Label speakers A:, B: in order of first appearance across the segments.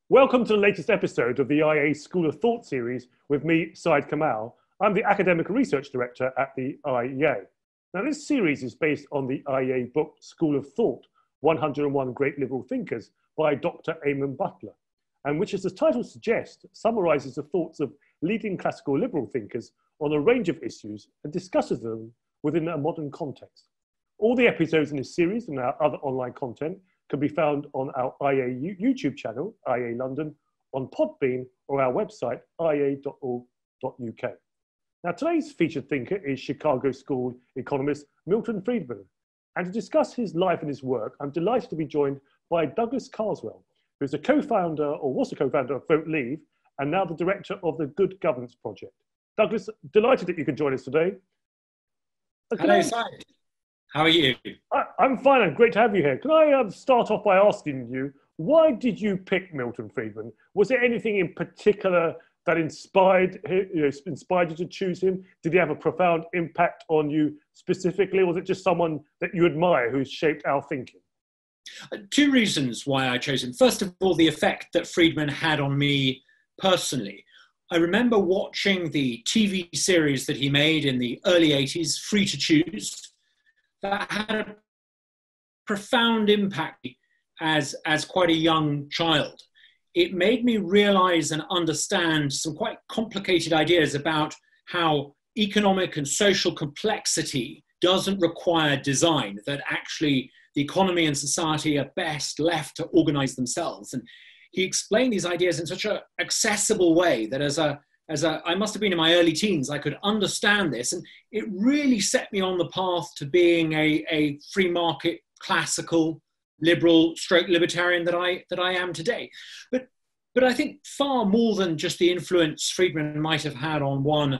A: Welcome to the latest episode of the IA School of Thought series with me, Syed Kamall. I'm the Academic Research Director at the IEA. Now, this series is based on the IEA book School of Thought, 101 Great Liberal Thinkers by Dr Eamonn Butler, and which, as the title suggests, summarises the thoughts of leading classical liberal thinkers on a range of issues and discusses them within a modern context. All the episodes in this series and our other online content can be found on our IEA YouTube channel, IEA London, on Podbean or our website, iea.org.uk. Now, today's featured thinker is Chicago School economist Milton Friedman. And to discuss his life and his work, I'm delighted to be joined by Douglas Carswell, who is a co-founder, or was a co-founder of Vote Leave, and now the director of the Good Governance Project. Douglas, delighted that you could join us today.
B: Hello, Syed. How are you?
A: I'm fine, and great to have you here. Can I start off by asking you, why did you pick Milton Friedman? Was there anything in particular that inspired you to choose him? Did he have a profound impact on you specifically, or was it just someone that you admire who's shaped our thinking?
B: Two reasons why I chose him. First of all, the effect that Friedman had on me personally. I remember watching the TV series that he made in the early 80s, Free to Choose, that had a profound impact as quite a young child. It made me realize and understand some quite complicated ideas about how economic and social complexity doesn't require design, that actually the economy and society are best left to organize themselves. And he explained these ideas in such an accessible way that I must have been in my early teens, I could understand this. And it really set me on the path to being a free market, classical, liberal, stroke libertarian that I am today. But I think far more than just the influence Friedman might have had on one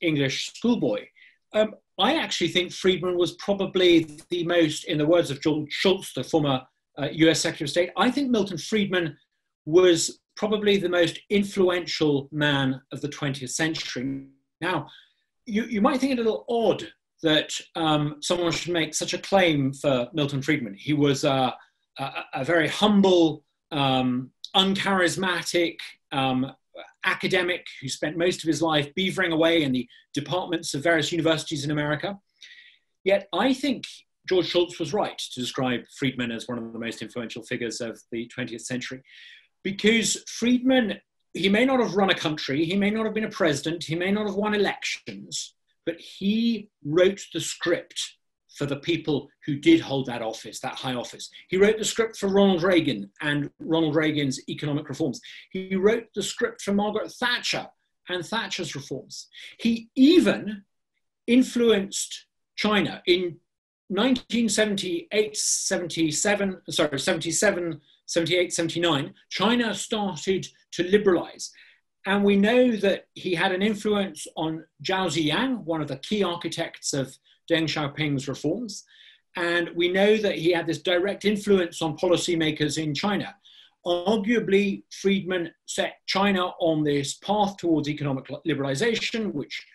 B: English schoolboy, I actually think Friedman was probably the most, in the words of George Shultz, the former US Secretary of State, I think Milton Friedman was probably the most influential man of the 20th century. Now, you might think it a little odd that someone should make such a claim for Milton Friedman. He was a very humble, uncharismatic academic who spent most of his life beavering away in the departments of various universities in America. Yet I think George Shultz was right to describe Friedman as one of the most influential figures of the 20th century. Because Friedman, he may not have run a country, he may not have been a president, he may not have won elections, but he wrote the script for the people who did hold that office, that high office. He wrote the script for Ronald Reagan and Ronald Reagan's economic reforms. He wrote the script for Margaret Thatcher and Thatcher's reforms. He even influenced China in 1978, 78, 79, China started to liberalize. And we know that he had an influence on Zhao Ziyang, one of the key architects of Deng Xiaoping's reforms. And we know that he had this direct influence on policymakers in China. Arguably, Friedman set China on this path towards economic liberalization, which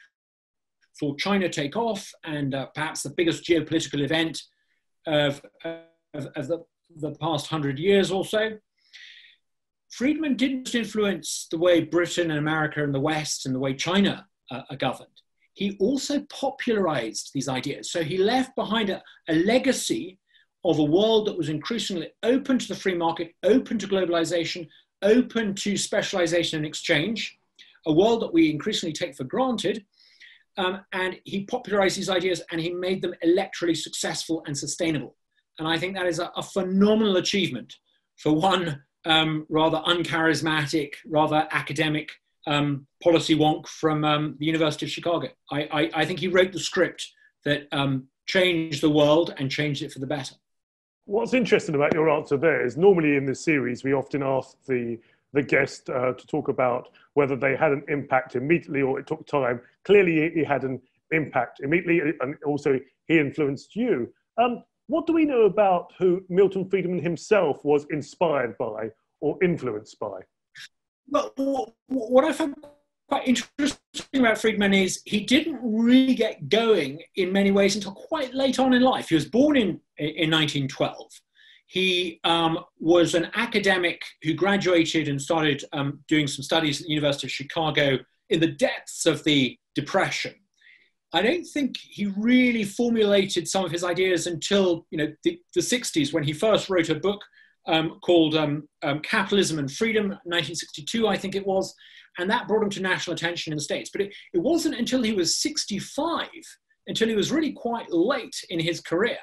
B: saw China take off, and perhaps the biggest geopolitical event of the past 100 years or so. Friedman didn't influence the way Britain and America and the West and the way China are governed. He also popularized these ideas. So he left behind a legacy of a world that was increasingly open to the free market, open to globalization, open to specialization and exchange, a world that we increasingly take for granted. And he popularized these ideas and he made them electorally successful and sustainable. And I think that is a phenomenal achievement for one rather uncharismatic, rather academic policy wonk from the University of Chicago. I think he wrote the script that changed the world and changed it for the better.
A: What's interesting about your answer there is normally in this series, we often ask the guest to talk about whether they had an impact immediately or it took time. Clearly, he had an impact immediately, and also he influenced you. What do we know about who Milton Friedman himself was inspired by or influenced by?
B: Well, what I found quite interesting about Friedman is he didn't really get going in many ways until quite late on in life. He was born in 1912. He was an academic who graduated and started doing some studies at the University of Chicago in the depths of the Depression. I don't think he really formulated some of his ideas until the 60s, when he first wrote a book called Capitalism and Freedom, 1962, I think it was, and that brought him to national attention in the States. But it wasn't until he was 65, until he was really quite late in his career,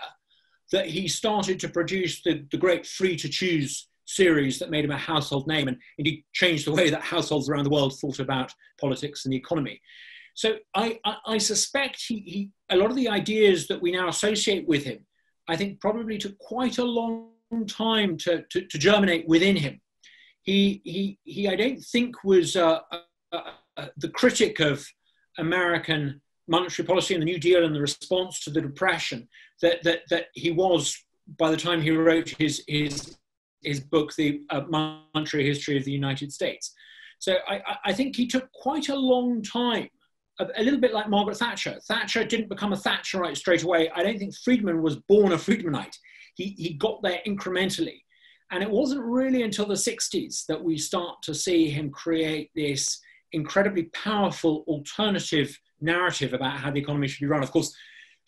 B: that he started to produce the great Free to Choose series that made him a household name, and indeed changed the way that households around the world thought about politics and the economy. So I suspect a lot of the ideas that we now associate with him, I think probably took quite a long time to germinate within him. He I don't think was the critic of American monetary policy and the New Deal and the response to the Depression that he was by the time he wrote his book, The Monetary History of the United States. So I think he took quite a long time, a little bit like Margaret Thatcher. Thatcher didn't become a Thatcherite straight away. I don't think Friedman was born a Friedmanite. He got there incrementally. And it wasn't really until the 60s that we start to see him create this incredibly powerful alternative narrative about how the economy should be run. Of course,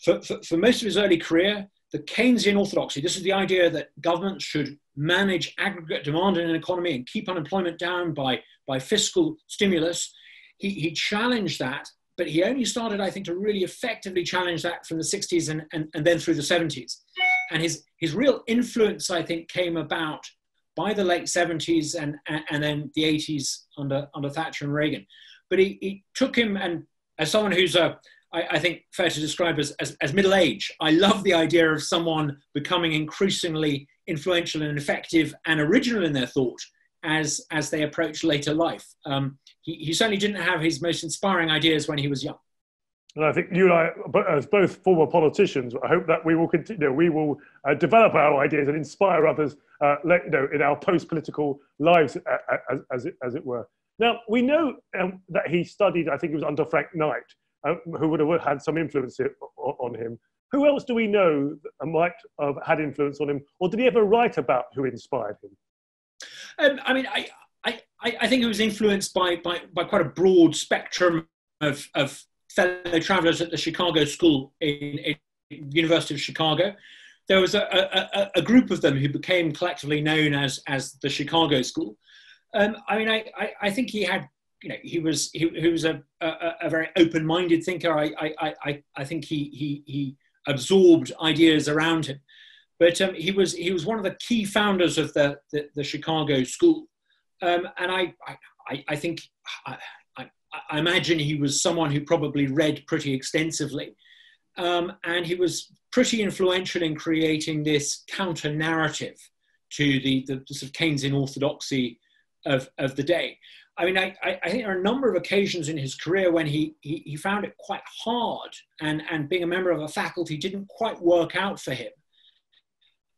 B: for most of his early career, the Keynesian orthodoxy, this is the idea that governments should manage aggregate demand in an economy and keep unemployment down by fiscal stimulus. He challenged that, but he only started, I think, to really effectively challenge that from the 60s and then through the 70s. And his real influence, I think, came about by the late 70s and then the 80s under Thatcher and Reagan. But he took him, and as someone who's, I think, fair to describe as middle-aged, I love the idea of someone becoming increasingly influential and effective and original in their thought as they approach later life. He certainly didn't have his most inspiring ideas when he was young.
A: And I think you and I, as both former politicians, I hope that we will continue. We will develop our ideas and inspire others, in our post-political lives, as it were. Now we know that he studied. I think it was under Frank Knight, who would have had some influence on him. Who else do we know that might have had influence on him, or did he ever write about who inspired him?
B: I mean, I think he was influenced by quite a broad spectrum of fellow travelers at the Chicago School in University of Chicago. There was a group of them who became collectively known as the Chicago School. I mean, I think he had, he was a very open-minded thinker. I think he absorbed ideas around him, but he was one of the key founders of the Chicago School, and I think. I imagine he was someone who probably read pretty extensively, and he was pretty influential in creating this counter-narrative to the sort of Keynesian orthodoxy of the day. I mean, I think there are a number of occasions in his career when he found it quite hard, and being a member of a faculty didn't quite work out for him.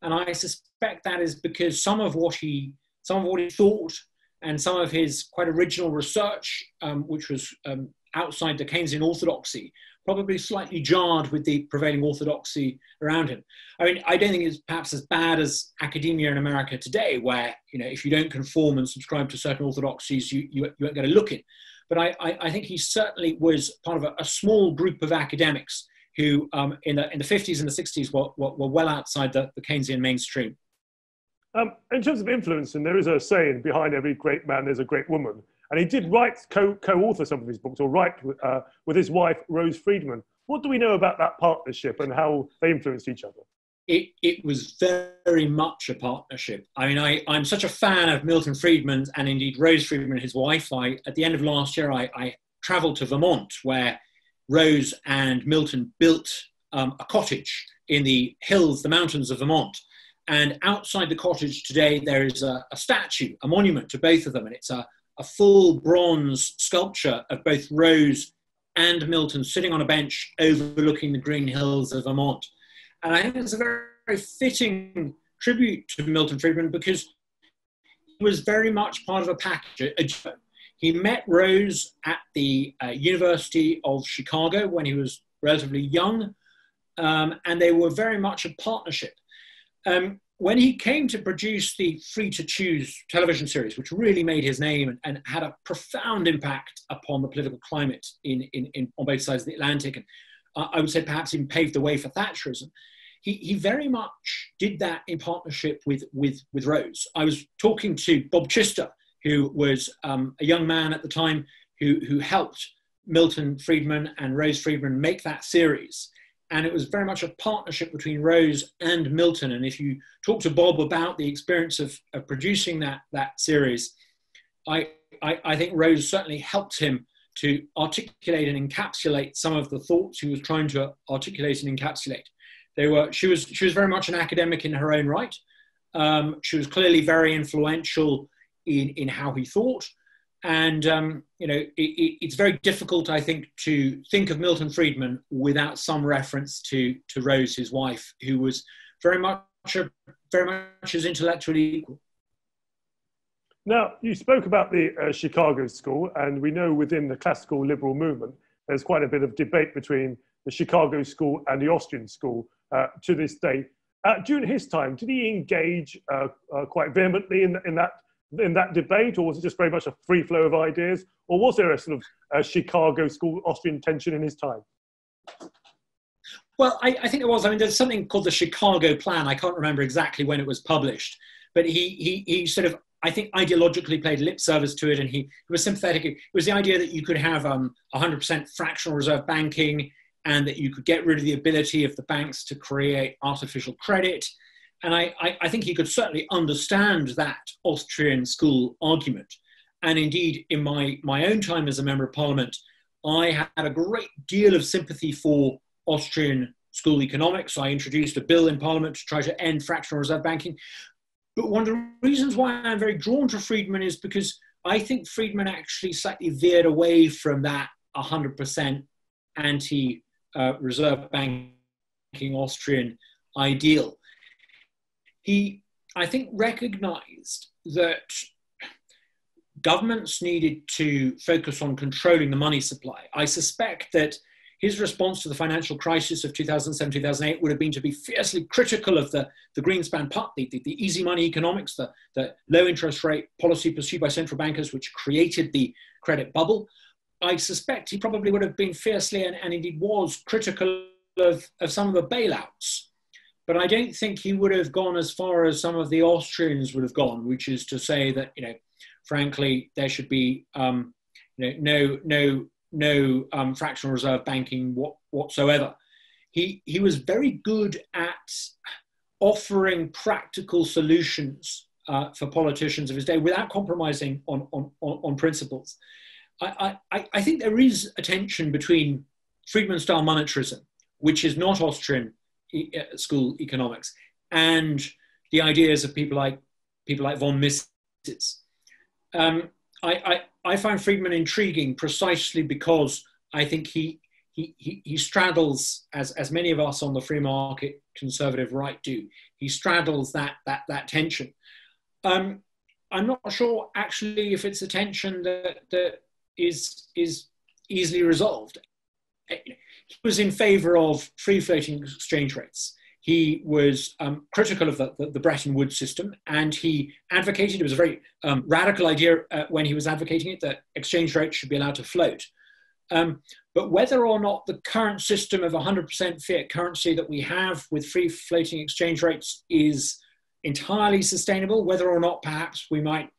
B: And I suspect that is because some of what he thought and some of his quite original research, which was outside the Keynesian orthodoxy, probably slightly jarred with the prevailing orthodoxy around him. I mean, I don't think it's perhaps as bad as academia in America today, where, if you don't conform and subscribe to certain orthodoxies, you won't get a look in. But I think he certainly was part of a small group of academics who, in the 50s and the 60s, were well outside the Keynesian mainstream.
A: In terms of influence, and there is a saying, behind every great man, there's a great woman. And he did co-author some of his books, or write with his wife, Rose Friedman. What do we know about that partnership and how they influenced each other?
B: It was very much a partnership. I mean, I'm such a fan of Milton Friedman and indeed Rose Friedman, his wife. At the end of last year, I traveled to Vermont, where Rose and Milton built a cottage in the hills, the mountains of Vermont. And outside the cottage today, there is a statue, a monument to both of them. And it's a full bronze sculpture of both Rose and Milton sitting on a bench overlooking the green hills of Vermont. And I think it's a very, very fitting tribute to Milton Friedman, because he was very much part of a package. He met Rose at the University of Chicago when he was relatively young, and they were very much a partnership. when he came to produce the Free to Choose television series, which really made his name and had a profound impact upon the political climate on both sides of the Atlantic, and I would say perhaps even paved the way for Thatcherism, he very much did that in partnership with Rose. I was talking to Bob Chister, who was a young man at the time who helped Milton Friedman and Rose Friedman make that series. And it was very much a partnership between Rose and Milton. And if you talk to Bob about the experience of producing that series, I think Rose certainly helped him to articulate and encapsulate some of the thoughts he was trying to articulate and encapsulate. She was very much an academic in her own right. She was clearly very influential in how he thought. And, it's very difficult, I think, to think of Milton Friedman without some reference to Rose, his wife, who was very much as intellectually equal.
A: Now, you spoke about the Chicago School, and we know within the classical liberal movement, there's quite a bit of debate between the Chicago School and the Austrian School to this day. During his time, did he engage quite vehemently in that debate, or was it just very much a free flow of ideas, or was there a sort of Chicago School Austrian tension in his time?
B: Well, I think there was. I mean, there's something called the Chicago Plan. I can't remember exactly when it was published, but he sort of, I think, ideologically played lip service to it, and he was sympathetic. It was the idea that you could have 100% fractional reserve banking, and that you could get rid of the ability of the banks to create artificial credit. And I think he could certainly understand that Austrian school argument. And indeed, in my own time as a member of parliament, I had a great deal of sympathy for Austrian school economics. I introduced a bill in parliament to try to end fractional reserve banking. But one of the reasons why I'm very drawn to Friedman is because I think Friedman actually slightly veered away from that 100% anti-reserve banking Austrian ideal. He, I think, recognized that governments needed to focus on controlling the money supply. I suspect that his response to the financial crisis of 2007, 2008 would have been to be fiercely critical of the Greenspan part, the easy money economics, the low interest rate policy pursued by central bankers, which created the credit bubble. I suspect he probably would have been fiercely and indeed was critical of some of the bailouts. But I don't think he would have gone as far as some of the Austrians would have gone, which is to say that, frankly, there should be no fractional reserve banking whatsoever. He was very good at offering practical solutions for politicians of his day without compromising on principles. I think there is a tension between Friedman-style monetarism, which is not Austrian school economics, and the ideas of people like von Mises. I find Friedman intriguing precisely because I think he straddles, as many of us on the free market conservative right do, he straddles that tension. I'm not sure actually if it's a tension that is easily resolved. He was in favor of free floating exchange rates. He was critical of the Bretton Woods system, and he advocated, it was a very radical idea when he was advocating it, that exchange rates should be allowed to float. But whether or not the current system of 100% fiat currency that we have with free floating exchange rates is entirely sustainable, whether or not perhaps we might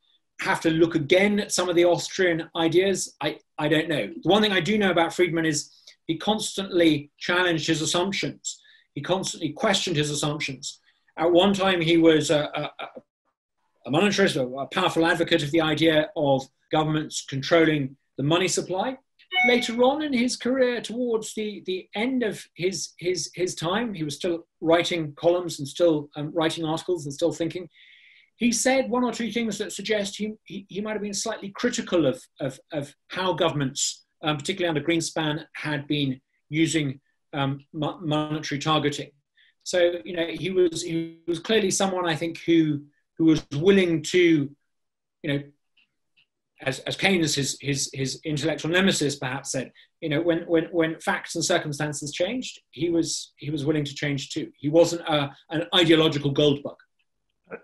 B: have to look again at some of the Austrian ideas, I don't know. The one thing I do know about Friedman is he constantly challenged his assumptions. He constantly questioned his assumptions. At one time, he was a monetarist, a powerful advocate of the idea of governments controlling the money supply. Later on in his career, towards the end of his time, he was still writing columns and still writing articles and still thinking. He said one or two things that suggest he might have been slightly critical of how governments, particularly under Greenspan, had been using monetary targeting. So, he was clearly someone, I think, who was willing to, as Keynes, his intellectual nemesis, perhaps said, when facts and circumstances changed, he was willing to change too. He wasn't an ideological gold bug.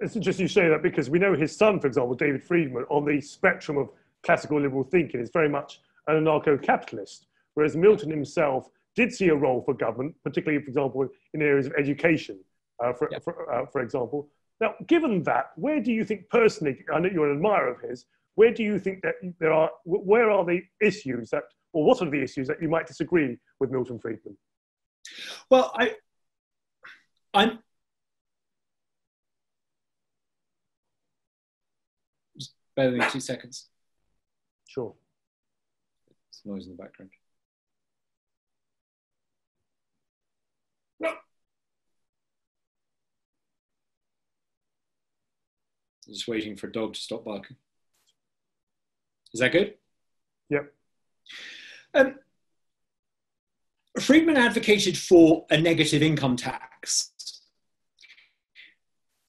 A: It's interesting you say that because we know his son, for example, David Friedman, on the spectrum of classical liberal thinking, is very much an anarcho-capitalist, whereas Milton himself did see a role for government, particularly, for example, in areas of education, for example. Now, given that, where do you think personally, I know you're an admirer of his, where do you think that where are the issues that, or what are the issues that you might disagree with Milton Friedman?
B: Well, I'm just bear with me 2 seconds.
A: Sure.
B: There's noise in the background. Just waiting for a dog to stop barking. Is that good?
A: Yep.
B: Friedman advocated for a negative income tax.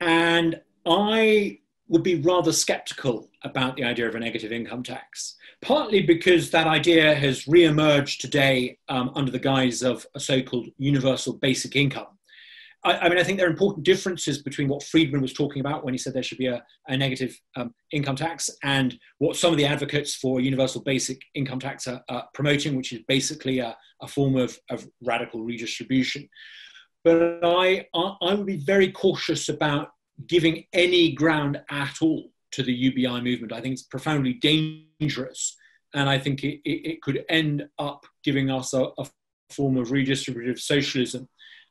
B: And I would be rather skeptical about the idea of a negative income tax, partly because that idea has re-emerged today under the guise of a so-called universal basic income. I mean, I think there are important differences between what Friedman was talking about when he said there should be a negative income tax and what some of the advocates for universal basic income tax are promoting, which is basically a form of radical redistribution. But I would be very cautious about giving any ground at all to the UBI movement. I think it's profoundly dangerous. And I think it could end up giving us a form of redistributive socialism.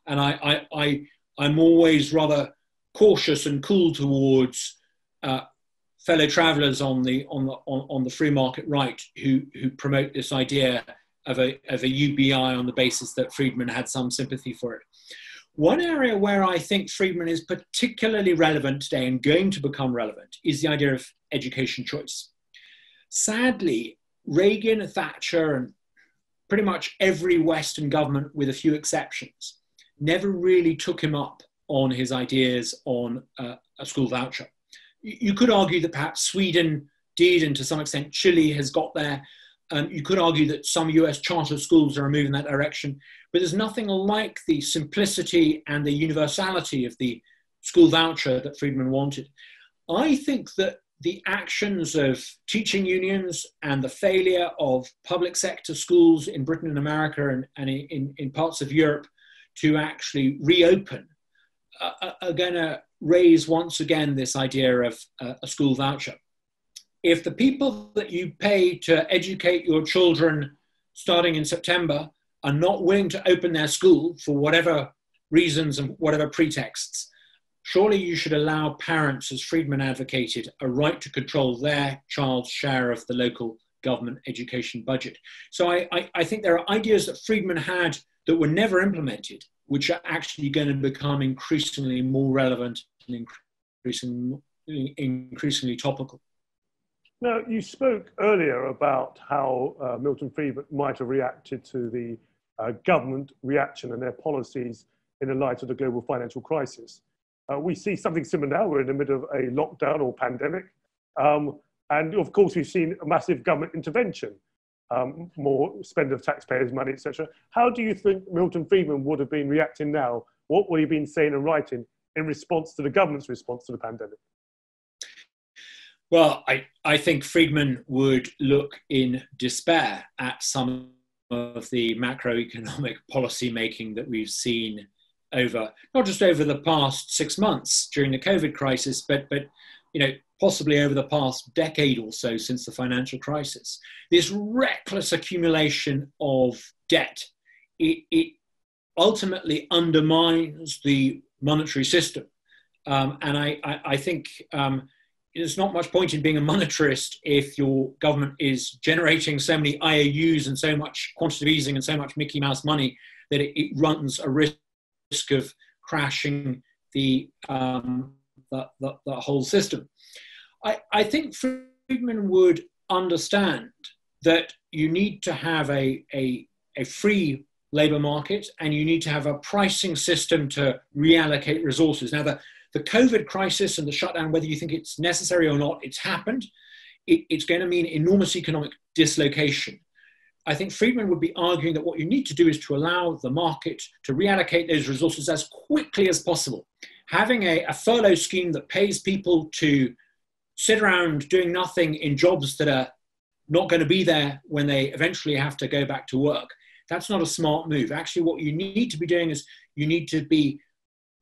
B: And I'm always rather cautious and cool towards fellow travellers on the free market right who promote this idea of a UBI on the basis that Friedman had some sympathy for it. One area where I think Friedman is particularly relevant today and going to become relevant is the idea of education choice. Sadly, Reagan, Thatcher, and pretty much every Western government, with a few exceptions, never really took him up on his ideas on a school voucher. You could argue that perhaps Sweden did, and to some extent Chile has got there. You could argue that some US charter schools are moving in that direction, but there's nothing like the simplicity and the universality of the school voucher that Friedman wanted. I think that the actions of teaching unions and the failure of public sector schools in Britain and America and in parts of Europe to actually reopen are going to raise once again this idea of a school voucher. If the people that you pay to educate your children starting in September are not willing to open their school for whatever reasons and whatever pretexts, surely you should allow parents, as Friedman advocated, a right to control their child's share of the local government education budget. So I think there are ideas that Friedman had that were never implemented, which are actually going to become increasingly more relevant and increasingly topical.
A: Now, you spoke earlier about how Milton Friedman might have reacted to the government reaction and their policies in the light of the global financial crisis. We see something similar now. We're in the middle of a lockdown or pandemic. And of course, we've seen a massive government intervention, more spend of taxpayers' money, etc. How do you think Milton Friedman would have been reacting now? What would he have been saying and writing in response to the government's response to the pandemic?
B: Well, I think Friedman would look in despair at some of the macroeconomic policy making that we've seen over, not just over the past 6 months during the COVID crisis, but possibly over the past decade or so since the financial crisis. This reckless accumulation of debt, it ultimately undermines the monetary system. And I think there's not much point in being a monetarist if your government is generating so many IOUs and so much quantitative easing and so much Mickey Mouse money that it runs a risk of crashing the whole system. I think Friedman would understand that you need to have a free labour market and you need to have a pricing system to reallocate resources. Now, the COVID crisis and the shutdown, whether you think it's necessary or not, it's happened. It's going to mean enormous economic dislocation. I think Friedman would be arguing that what you need to do is to allow the market to reallocate those resources as quickly as possible. having a furlough scheme that pays people to sit around doing nothing in jobs that are not going to be there when they eventually have to go back to work, that's not a smart move. Actually, what you need to be doing is you need to be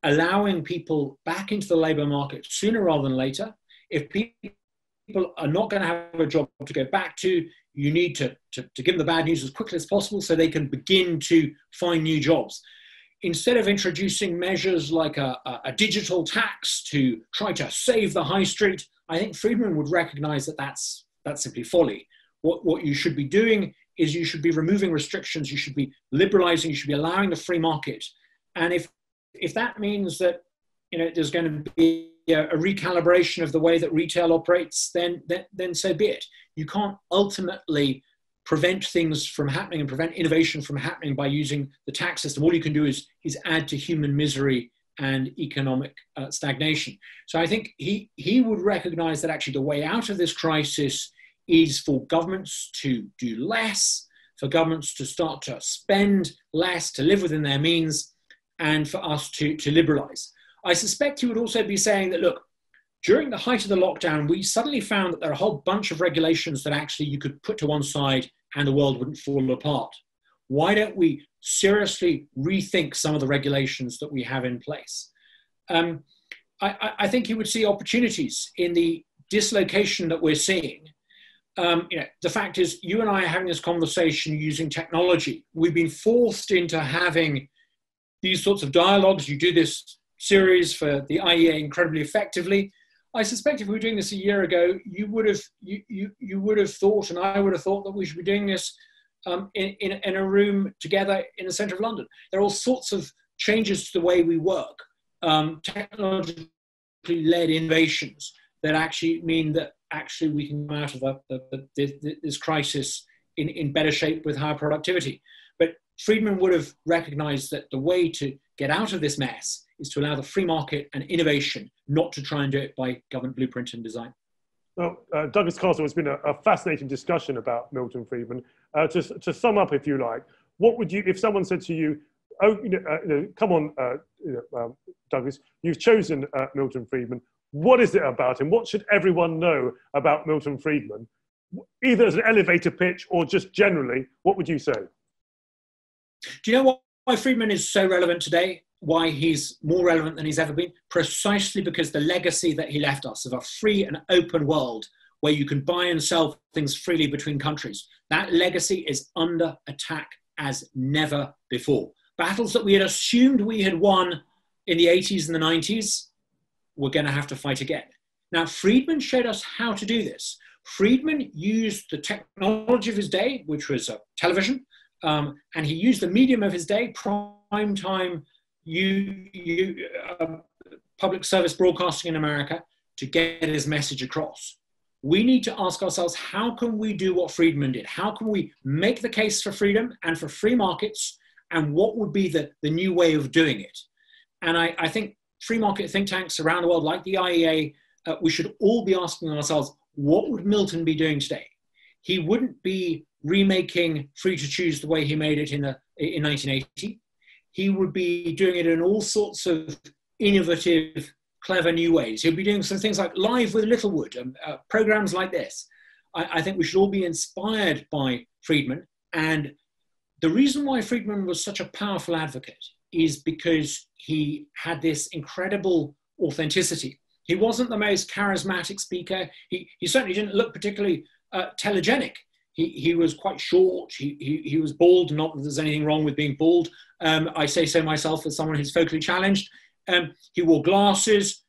B: allowing people back into the labour market sooner rather than later. If people are not going to have a job to go back to, you need to give them the bad news as quickly as possible so they can begin to find new jobs. Instead of introducing measures like a digital tax to try to save the high street, I think Friedman would recognize that that's simply folly. What you should be doing is you should be removing restrictions, you should be liberalizing, you should be allowing the free market. And if that means that there's going to be a recalibration of the way that retail operates, then so be it. You can't ultimately prevent things from happening and prevent innovation from happening by using the tax system. All you can do is add to human misery and economic stagnation. So I think he would recognize that actually the way out of this crisis is for governments to do less, for governments to start to spend less, to live within their means, and for us to liberalize. I suspect he would also be saying that, look, during the height of the lockdown, we suddenly found that there are a whole bunch of regulations that actually you could put to one side and the world wouldn't fall apart. Why don't we seriously rethink some of the regulations that we have in place? I think he would see opportunities in the dislocation that we're seeing. The fact is, you and I are having this conversation using technology. We've been forced into having these sorts of dialogues. You do this series for the IEA incredibly effectively. I suspect if we were doing this a year ago, you would have thought, and I would have thought, that we should be doing this in a room together in the centre of London. There are all sorts of changes to the way we work, technologically led innovations that actually mean that actually we can come out of this crisis in better shape with higher productivity. But Friedman would have recognised that the way to get out of this mess is to allow the free market and innovation, not to try and do it by government blueprint and design.
A: Well, Douglas Carswell, has been a fascinating discussion about Milton Friedman. To sum up, if you like, what would you, if someone said to you, "Oh, come on, Douglas, you've chosen Milton Friedman. What is it about him? What should everyone know about Milton Friedman?" Either as an elevator pitch or just generally, what would you say?
B: Do you know why Friedman is so relevant today? Why he's more relevant than he's ever been? Precisely because the legacy that he left us of a free and open world where you can buy and sell things freely between countries, that legacy is under attack as never before. Battles that we had assumed we had won in the 80s and the 90s, we're going to have to fight again. Now, Friedman showed us how to do this. Friedman used the technology of his day, which was television, and he used the medium of his day, prime time, public service broadcasting in America, to get his message across. We need to ask ourselves, how can we do what Friedman did? How can we make the case for freedom and for free markets? And what would be the new way of doing it? And I think free market think tanks around the world, like the IEA, we should all be asking ourselves, what would Milton be doing today? He wouldn't be remaking Free to Choose the way he made it in 1980. He would be doing it in all sorts of innovative, clever new ways. He'll be doing some things like Live with Littlewood, programs like this. I think we should all be inspired by Friedman. And the reason why Friedman was such a powerful advocate is because he had this incredible authenticity. He wasn't the most charismatic speaker. He certainly didn't look particularly telegenic. He was quite short. He was bald, not that there's anything wrong with being bald. I say so myself as someone who's vocally challenged. He wore glasses,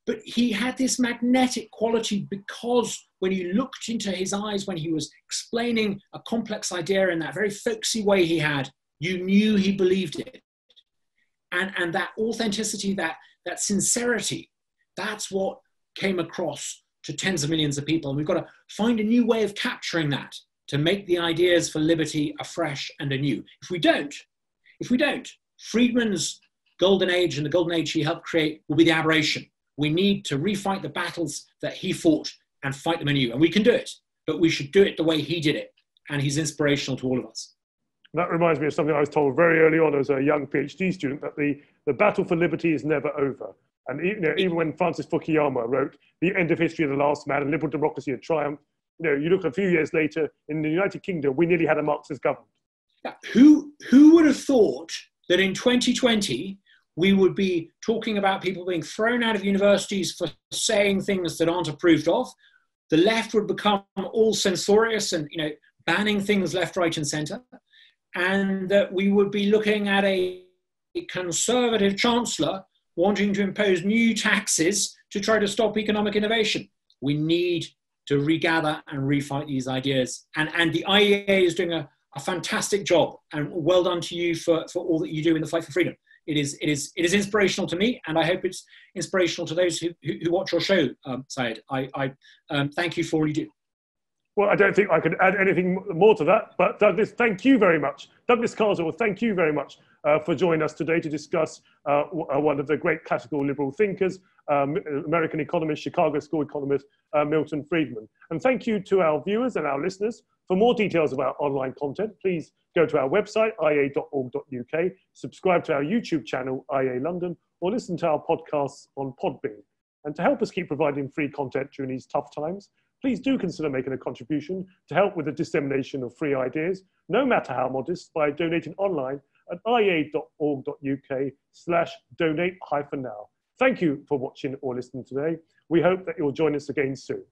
B: but he had this magnetic quality because when you looked into his eyes, when he was explaining a complex idea in that very folksy way he had, you knew he believed it. And that authenticity, that sincerity, that's what came across to tens of millions of people. And we've got to find a new way of capturing that to make the ideas for liberty afresh and anew. If we don't, Friedman's golden age and the golden age he helped create will be the aberration. We need to refight the battles that he fought and fight them anew. And we can do it, but we should do it the way he did it. And he's inspirational to all of us.
A: That reminds me of something I was told very early on as a young PhD student, that the battle for liberty is never over. And even when Francis Fukuyama wrote The End of History of the Last Man and Liberal Democracy had triumphed, you look a few years later, in the United Kingdom, we nearly had a Marxist government.
B: Who would have thought that in 2020, we would be talking about people being thrown out of universities for saying things that aren't approved of? The left would become all censorious and banning things left, right, and centre, and that we would be looking at a conservative chancellor wanting to impose new taxes to try to stop economic innovation. We need to regather and refight these ideas. And the IEA is doing a fantastic job, and well done to you for all that you do in the fight for freedom. It is inspirational to me, and I hope it's inspirational to those who watch your show, Syed. I thank you for all you do.
A: Well, I don't think I could add anything more to that, but Douglas, thank you very much. Douglas Carswell, thank you very much for joining us today to discuss one of the great classical liberal thinkers, American economist, Chicago School economist, Milton Friedman. And thank you to our viewers and our listeners. For more details about online content, please go to our website, ia.org.uk, subscribe to our YouTube channel, IA London, or listen to our podcasts on Podbean. And to help us keep providing free content during these tough times, please do consider making a contribution to help with the dissemination of free ideas, no matter how modest, by donating online at ia.org.uk/donate-now. Thank you for watching or listening today. We hope that you'll join us again soon.